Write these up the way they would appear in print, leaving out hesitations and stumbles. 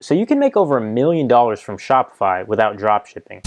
So you can make over $1 million from Shopify without dropshipping.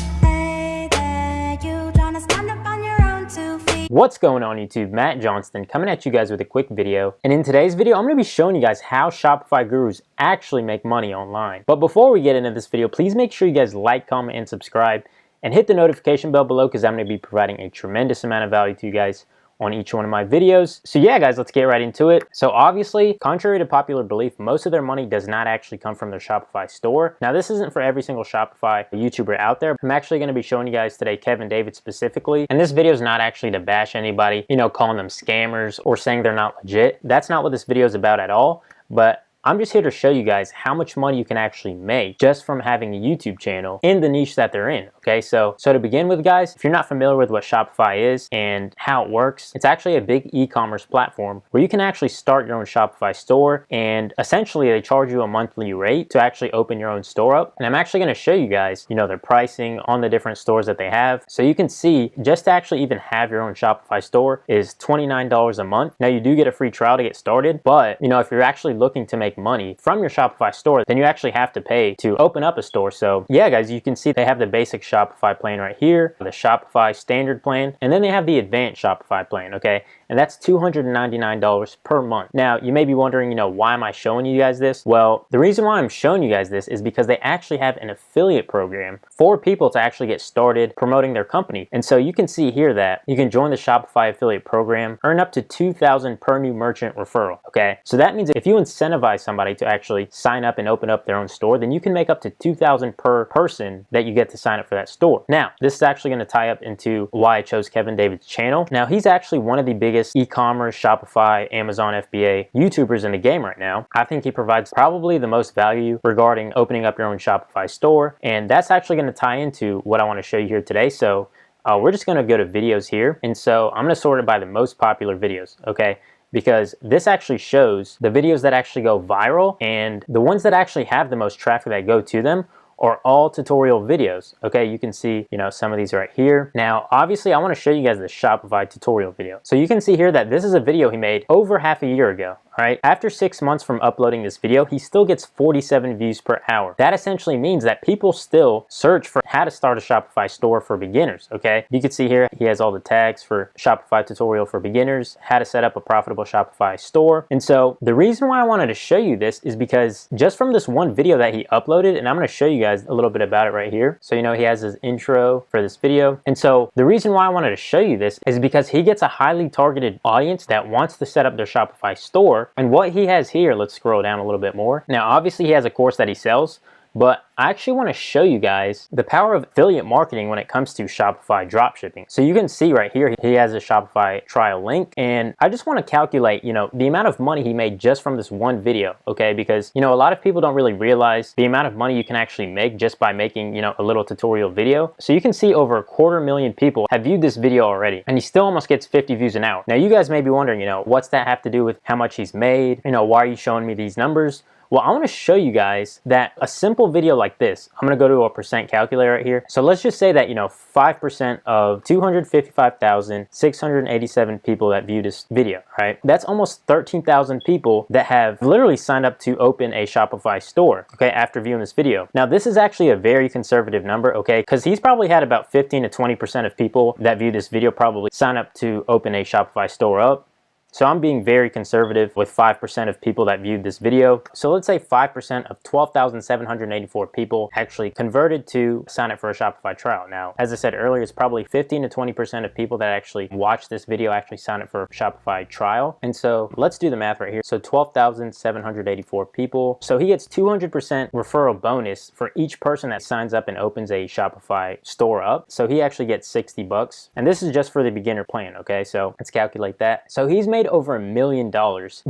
What's going on YouTube? Matt Johnston coming at you guys with a quick video. And in today's video, I'm going to be showing you guys how Shopify gurus actually make money online. But before we get into this video, please make sure you guys like, comment, and subscribe. And hit the notification bell below because I'm going to be providing a tremendous amount of value to you guys on each one of my videos. So yeah guys, let's get right into it. So obviously, contrary to popular belief, most of their money does not actually come from their Shopify store. Now this isn't for every single Shopify YouTuber out there. I'm actually going to be showing you guys today Kevin David specifically. And this video is not actually to bash anybody, you know, calling them scammers or saying they're not legit. That's not what this video is about at all. But I'm just here to show you guys how much money you can actually make just from having a YouTube channel in the niche that they're in, okay? So to begin with, guys, if you're not familiar with what Shopify is and how it works, it's actually a big e-commerce platform where you can actually start your own Shopify store, and essentially they charge you a monthly rate to actually open your own store up. And I'm actually going to show you guys, you know, their pricing on the different stores that they have. So you can see just to actually even have your own Shopify store is $29 a month. Now you do get a free trial to get started, but you know, if you're actually looking to make money from your Shopify store, then you actually have to pay to open up a store. So yeah guys, you can see they have the basic Shopify plan right here, the Shopify standard plan, and then they have the advanced Shopify plan, okay? And that's $299 per month. Now you may be wondering, you know, why am I showing you guys this? Well, the reason why I'm showing you guys this is because they actually have an affiliate program for people to actually get started promoting their company. And so you can see here that you can join the Shopify affiliate program, earn up to $2,000 per new merchant referral, okay? So that means if you incentivize somebody to actually sign up and open up their own store, then you can make up to $2,000 per person that you get to sign up for that store. Now, this is actually going to tie up into why I chose Kevin David's channel. Now, he's actually one of the biggest e-commerce, Shopify, Amazon FBA YouTubers in the game right now. I think he provides probably the most value regarding opening up your own Shopify store, and that's actually going to tie into what I want to show you here today. So we're just going to go to videos here, and so I'm going to sort it by the most popular videos, okay? Because this actually shows the videos that actually go viral, and the ones that actually have the most traffic that go to them are all tutorial videos, okay? You can see, you know, some of these right here. Now, obviously, I want to show you guys the Shopify tutorial video. So you can see here that this is a video he made over half a year ago. All right, after 6 months from uploading this video, he still gets 47 views per hour. That essentially means that people still search for how to start a Shopify store for beginners, okay? You can see here, he has all the tags for Shopify tutorial for beginners, how to set up a profitable Shopify store. And so the reason why I wanted to show you this is because just from this one video that he uploaded, and I'm gonna show you guys a little bit about it right here. So, you know, he has his intro for this video. And so the reason why I wanted to show you this is because he gets a highly targeted audience that wants to set up their Shopify store. And what he has here, let's scroll down a little bit more. Now, obviously he has a course that he sells, but I actually want to show you guys the power of affiliate marketing when it comes to Shopify dropshipping. So you can see right here, he has a Shopify trial link, and I just want to calculate, you know, the amount of money he made just from this one video, okay? Because, you know, a lot of people don't really realize the amount of money you can actually make just by making, you know, a little tutorial video. So you can see over 250,000 people have viewed this video already, and he still almost gets 50 views an hour. Now you guys may be wondering, you know, what's that have to do with how much he's made? You know, why are you showing me these numbers? Well, I want to show you guys that a simple video like this, I'm going to go to a percent calculator right here. So let's just say that, you know, 5% of 255,687 people that view this video, right? That's almost 13,000 people that have literally signed up to open a Shopify store, okay, after viewing this video. Now, this is actually a very conservative number, okay, because he's probably had about 15 to 20% of people that view this video probably sign up to open a Shopify store up. So I'm being very conservative with 5% of people that viewed this video. So let's say 5% of 12,784 people actually converted to sign up for a Shopify trial. Now, as I said earlier, it's probably 15 to 20% of people that actually watch this video actually sign up for a Shopify trial. And so let's do the math right here. So 12,784 people. So he gets 200% referral bonus for each person that signs up and opens a Shopify store up. So he actually gets 60 bucks. And this is just for the beginner plan, okay? So let's calculate that. So he's made over $1 million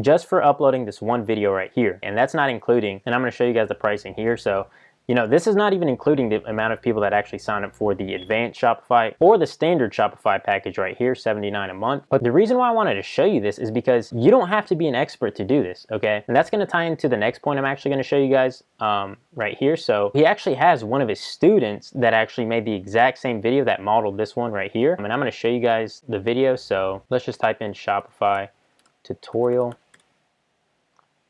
just for uploading this one video right here. And that's not including, and I'm going to show you guys the pricing here. So, you know, this is not even including the amount of people that actually sign up for the advanced Shopify or the standard Shopify package right here, $79 a month. But the reason why I wanted to show you this is because you don't have to be an expert to do this, okay? And that's going to tie into the next point I'm actually going to show you guys right here. So he actually has one of his students that actually made the exact same video that modeled this one right here. And I'm going to show you guys the video. So let's just type in Shopify tutorial.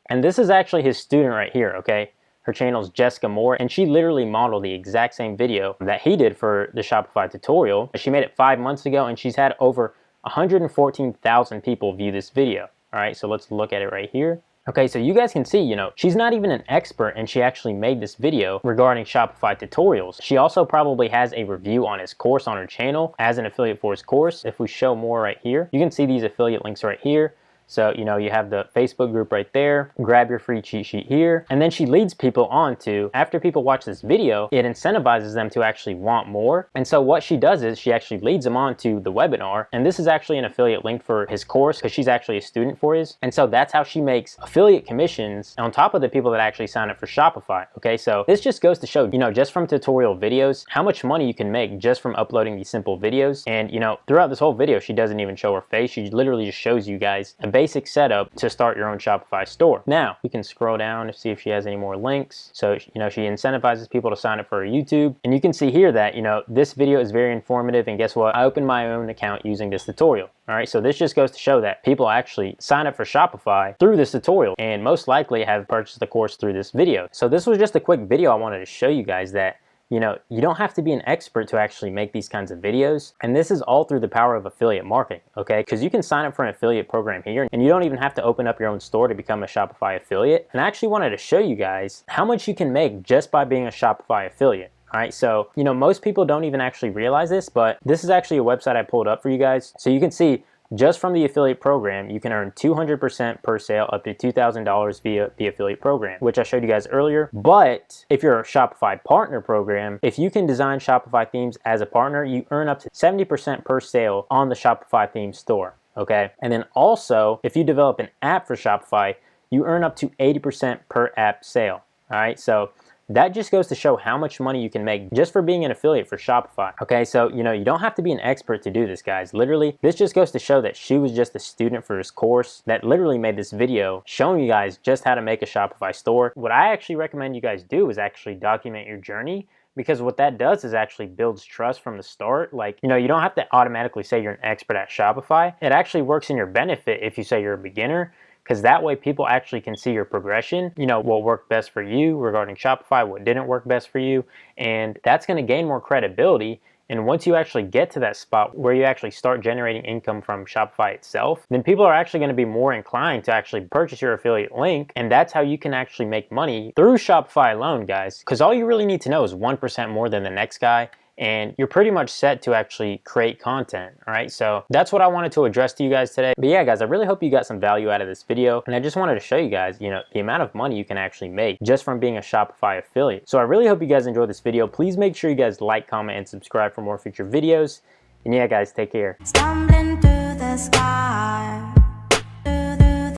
And this is actually his student right here, okay? Her channel is Jessica Moore, and she literally modeled the exact same video that he did for the Shopify tutorial. She made it 5 months ago, and she's had over 114,000 people view this video. All right, so let's look at it right here. Okay, so you guys can see, she's not even an expert, and she actually made this video regarding Shopify tutorials. She also probably has a review on his course on her channel as an affiliate for his course. If we show more right here, you can see these affiliate links right here. So, you have the Facebook group right there. Grab your free cheat sheet here. And then she leads people on to, after people watch this video, it incentivizes them to actually want more. And so what she does is she actually leads them on to the webinar. And this is actually an affiliate link for his course because she's actually a student for his. And so that's how she makes affiliate commissions on top of the people that actually sign up for Shopify. Okay, so this just goes to show, just from tutorial videos, how much money you can make just from uploading these simple videos. And, throughout this whole video, she doesn't even show her face. She literally just shows you guys a basic setup to start your own Shopify store. Now, you can scroll down to see if she has any more links. So, she incentivizes people to sign up for her YouTube. And you can see here that, this video is very informative. And guess what? I opened my own account using this tutorial. All right, so this just goes to show that people actually sign up for Shopify through this tutorial and most likely have purchased the course through this video. So this was just a quick video I wanted to show you guys that you don't have to be an expert to actually make these kinds of videos. And this is all through the power of affiliate marketing, okay? Because you can sign up for an affiliate program here and you don't even have to open up your own store to become a Shopify affiliate. And I actually wanted to show you guys how much you can make just by being a Shopify affiliate. All right, so, most people don't even actually realize this, but this is actually a website I pulled up for you guys. So you can see just from the affiliate program, you can earn 200% per sale up to $2,000 via the affiliate program, which I showed you guys earlier. But if you're a Shopify partner program, if you can design Shopify themes as a partner, you earn up to 70% per sale on the Shopify theme store, okay? And then also, if you develop an app for Shopify, you earn up to 80% per app sale, all right? So that just goes to show how much money you can make just for being an affiliate for Shopify. Okay, so, you don't have to be an expert to do this, guys. Literally, this just goes to show that she was just a student for his course that literally made this video showing you guys just how to make a Shopify store. What I actually recommend you guys do is actually document your journey, because what that does is actually builds trust from the start. Like, you don't have to automatically say you're an expert at Shopify. It actually works in your benefit if you say you're a beginner, because that way people actually can see your progression, what worked best for you regarding Shopify, what didn't work best for you, and that's going to gain more credibility. And once you actually get to that spot where you actually start generating income from Shopify itself, then people are actually going to be more inclined to actually purchase your affiliate link. And that's how you can actually make money through Shopify alone, guys. Because all you really need to know is 1% more than the next guy, and you're pretty much set to actually create content, all right? So that's what I wanted to address to you guys today. But yeah, guys, I really hope you got some value out of this video. And I just wanted to show you guys, the amount of money you can actually make just from being a Shopify affiliate. So I really hope you guys enjoyed this video. Please make sure you guys like, comment, and subscribe for more future videos. And yeah, guys, take care.